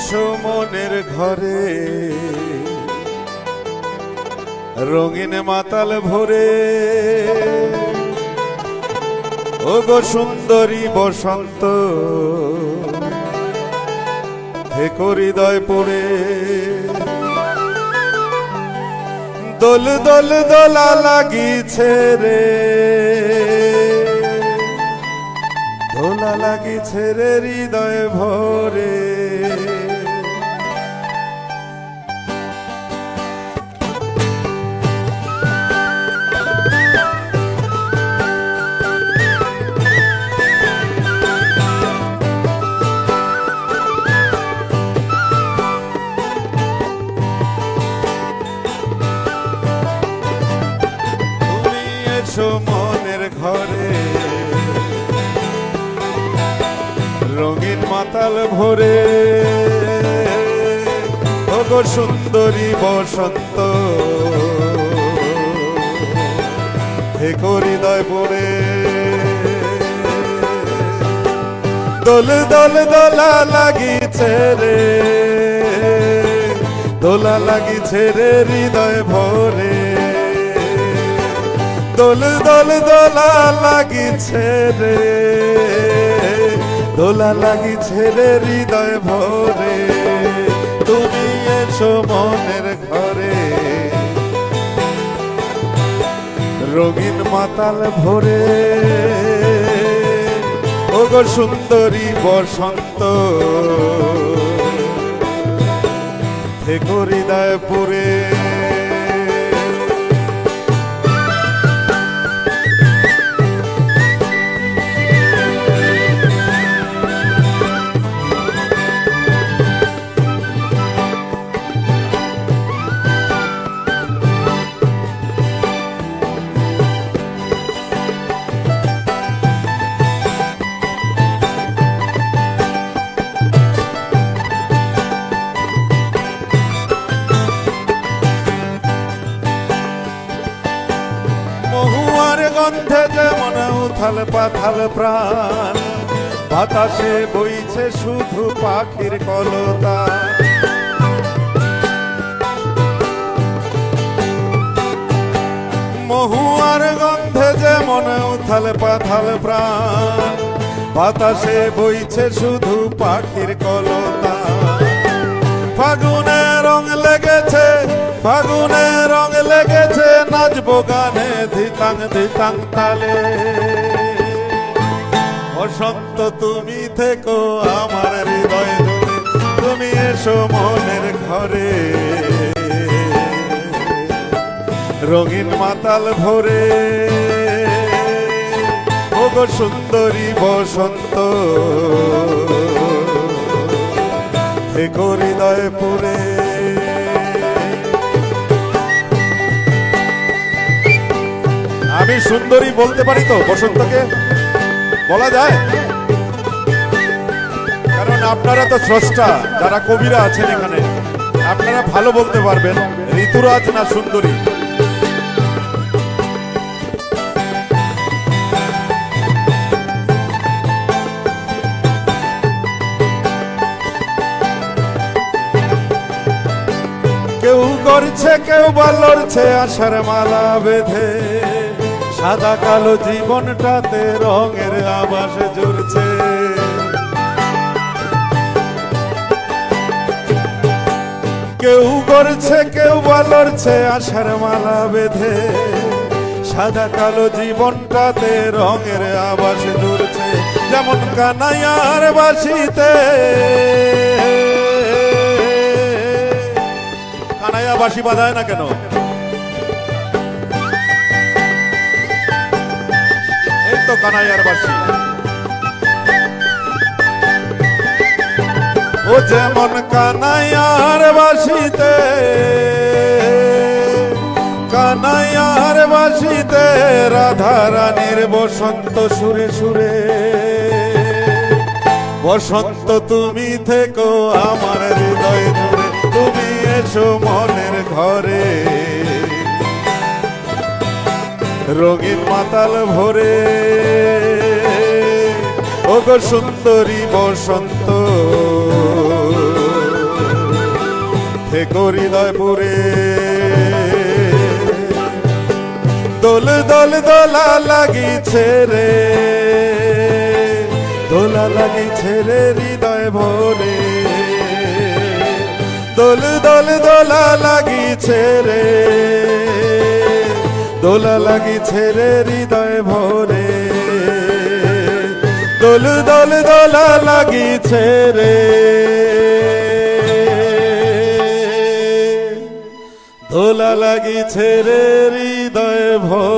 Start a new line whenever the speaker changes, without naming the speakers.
এসো মনের ঘরে রঙিন মাতাল ভরে ওগো সুন্দরী বসন্ত থেকো হৃদয় পড়ে দোল দোল দোলা লাগিছে রে দোলা লাগিছে রে হৃদয় ভরে মনের ঘরে রঙিন মাতাল ভরে ওগো সুন্দরী বসন্ত থেকো হৃদয় পড়ে দোল দোল দোলা লাগিছে রে দোলা লাগিছে রে হৃদয় ভরে দোল দোল দোলা লাগিছে রে দোলা লাগিছে রে হৃদয় ভরে তুমি এসো মনের ঘরে রঙিন মাতাল ভরে ওগো সুন্দরী বসন্ত থেকো হৃদয় পড়ে গন্ধে যেমন উথাল পাথাল প্রাণ বাতাসে বইছে শুধু পাখির কলতান মহুয়ার গন্ধে যেমন উথাল পাথাল প্রাণ বাতাসে বইছে শুধু পাখির কলতান ফাগুনে রং লেগেছে ফাগুনে রং লেগেছে নাচবো গানে ধিতাং ধিতাং তালে বসন্ত তুমি থেকো আমার হৃদয় জুড়ে তুমি এসো মনের ঘরে রঙিন মাতাল ভরে ওগো সুন্দরী বসন্ত থেকো হৃদয় পড়ে আমি সুন্দরী বলতে পারি তো বসন্তকে বলা যায় কারণ আপনারা তো স্রষ্টা যারা কবিরা আছেন এখানে আপনারা ভালো বলতে পারবেন ঋতুরাজ না সুন্দরী কেউ করছে কেউ বা লড়ছে আশার মালা বেঁধে সাদা কালো জীবনটাতে রঙের আভাস জুড়ছে কেউ করছে কেউ বা লড়ছে আশার মালা বেঁধে সাদা কালো জীবনটাতে রঙের আভাস জুড়ছে যেমন কানাইয়ার বাঁশিতে কানাইয়া বাঁশি বাজায় না কেন এই তো কানাইয়ার বাঁশি ও যেমন কানাইয়ার বাঁশিতে কানাইয়ার বাঁশিতে রাধা রানীর বসন্ত সুরে সুরে বসন্ত তুমি থেকো আমার হৃদয় জুড়ে তুমি এসো মনের ঘরে রঙিন মাতাল ভরে ওগো সুন্দরী বসন্ত হৃদয়পুরে দোল দোল দোলা লাগিছে রে, দোলা লাগিছে রে হৃদয় ভরে, দোল দোল দোলা লাগিছে রে, দোলা লাগিছে রে হৃদয় ভরে, দোল দোল দোলা লাগিছে রে, দোলা লাগিছে রে হৃদয় ভরে।